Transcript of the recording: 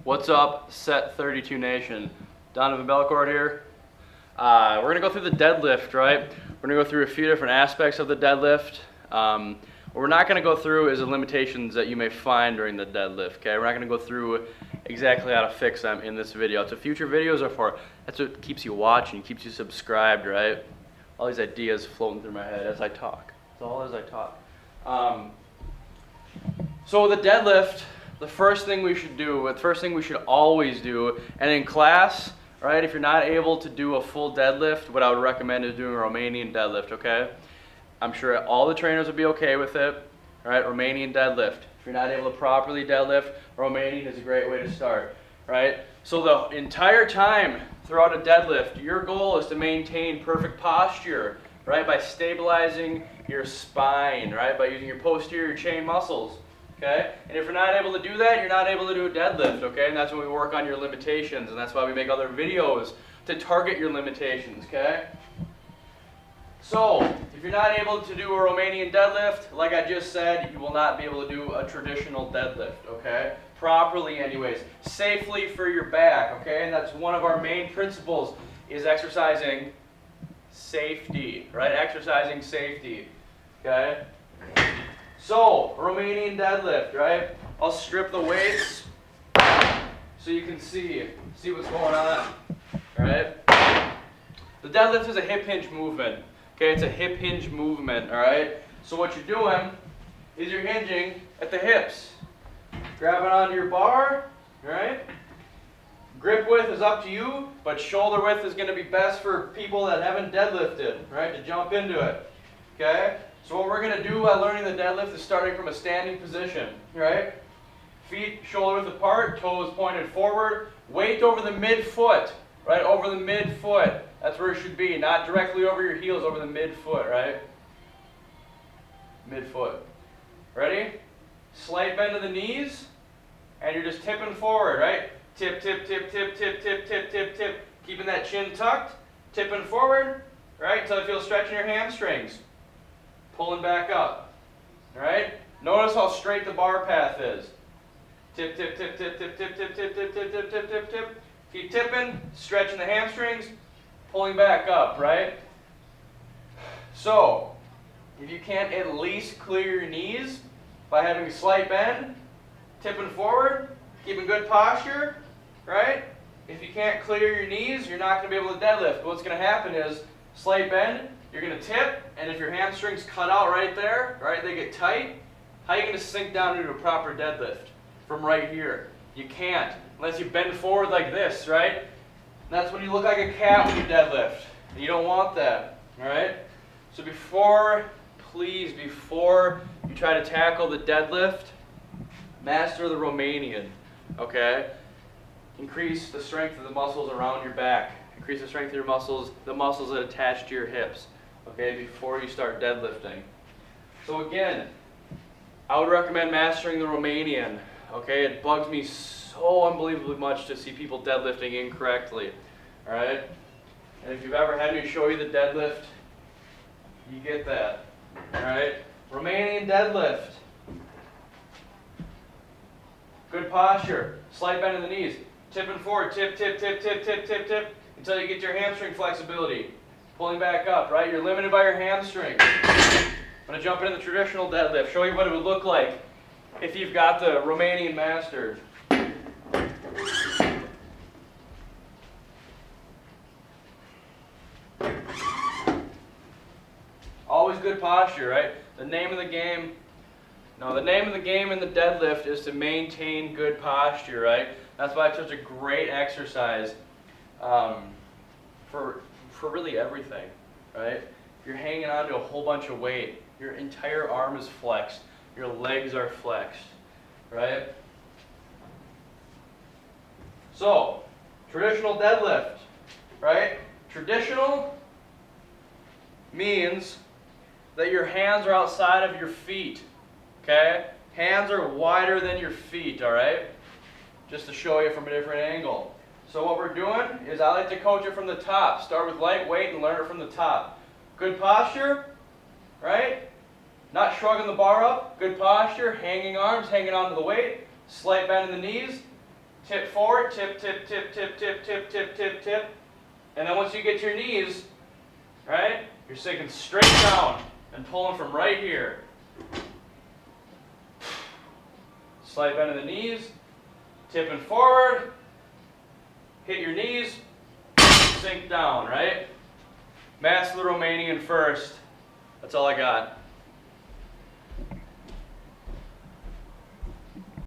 What's up, Set 32 Nation? Donovan Belcourt here. We're going to go through the deadlift, right? We're going to go through a few different aspects of the deadlift. What we're not going to go through is the limitations that you may find during the deadlift, okay? We're not going to go through exactly how to fix them in this video. It's what future videos are for. That's what keeps you watching, keeps you subscribed, right? All these ideas floating through my head as I talk. It's all as I talk. So the deadlift, the first thing we should always do, and in class, right, if you're not able to do a full deadlift, what I would recommend is doing a Romanian deadlift, okay? I'm sure all the trainers would be okay with it, right? Romanian deadlift. If you're not able to properly deadlift, Romanian is a great way to start, right? So the entire time throughout a deadlift, your goal is to maintain perfect posture, right? By stabilizing your spine, right? By using your posterior chain muscles. Okay? And if you're not able to do that, you're not able to do a deadlift, okay? And that's when we work on your limitations, and that's why we make other videos to target your limitations, okay? So, if you're not able to do a Romanian deadlift, like I just said, you will not be able to do a traditional deadlift, okay? Properly anyways, safely for your back, okay? And that's one of our main principles, is exercising safety, right? Exercising safety, okay? So, Romanian deadlift, right? I'll strip the weights so you can see what's going on, right? The deadlift is a hip hinge movement, okay? It's a hip hinge movement, all right? So what you're doing is you're hinging at the hips. Grabbing onto your bar, all right? Grip width is up to you, but shoulder width is going to be best for people that haven't deadlifted, right? To jump into it, okay? So what we're going to do while learning the deadlift is starting from a standing position, right? Feet shoulder width apart, toes pointed forward, weight over the midfoot, right? Over the midfoot. That's where it should be, not directly over your heels, over the midfoot, right? Midfoot. Ready? Slight bend of the knees, and you're just tipping forward, right? Tip, tip, tip, tip, tip, tip, tip, tip, tip. Keeping that chin tucked, tipping forward, right? Until you feel stretching your hamstrings. Pulling back up, all right? Notice how straight the bar path is. Tip, tip, tip, tip, tip, tip, tip, tip, tip, tip, tip, tip, tip, tip. Keep tipping, stretching the hamstrings, pulling back up, right? So, if you can't at least clear your knees by having a slight bend, tipping forward, keeping good posture, right? If you can't clear your knees, you're not going to be able to deadlift. What's going to happen is slight bend, you're going to tip, and if your hamstrings cut out right there, right, they get tight, how are you going to sink down into a proper deadlift from right here? You can't, unless you bend forward like this, right? And that's when you look like a cat when you deadlift. You don't want that, all right? So please, before you try to tackle the deadlift, master the Romanian, okay? Increase the strength of the muscles around your back. Increase the strength of your muscles, the muscles that attach to your hips, okay, before you start deadlifting. So again, I would recommend mastering the Romanian, okay? It bugs me so unbelievably much to see people deadlifting incorrectly, all right? And if you've ever had me show you the deadlift, you get that, all right? Romanian deadlift. Good posture, slight bend in the knees, tipping forward, tip, tip, tip, tip, tip, tip, tip, until you get your hamstring flexibility. Pulling back up, right? You're limited by your hamstring. I'm going to jump into the traditional deadlift, show you what it would look like if you've got the Romanian mastered. Always good posture, right? The name of the game in the deadlift is to maintain good posture, right? That's why it's such a great exercise for really everything, right? If you're hanging on to a whole bunch of weight, your entire arm is flexed, your legs are flexed, right? So, traditional deadlift, right? Traditional means that your hands are outside of your feet, okay? Hands are wider than your feet, all right? Just to show you from a different angle. So what we're doing is I like to coach it from the top. Start with light weight and learn it from the top. Good posture, right? Not shrugging the bar up. Good posture, hanging arms, hanging onto the weight. Slight bend in the knees. tip forward, tip, tip, tip, tip, tip, tip, tip, tip, tip. And then once you get your knees, right, you're sinking straight down and pulling from right here. Slight bend of the knees, tipping forward, hit your knees, sink down, right? Master the Romanian first. That's all I got.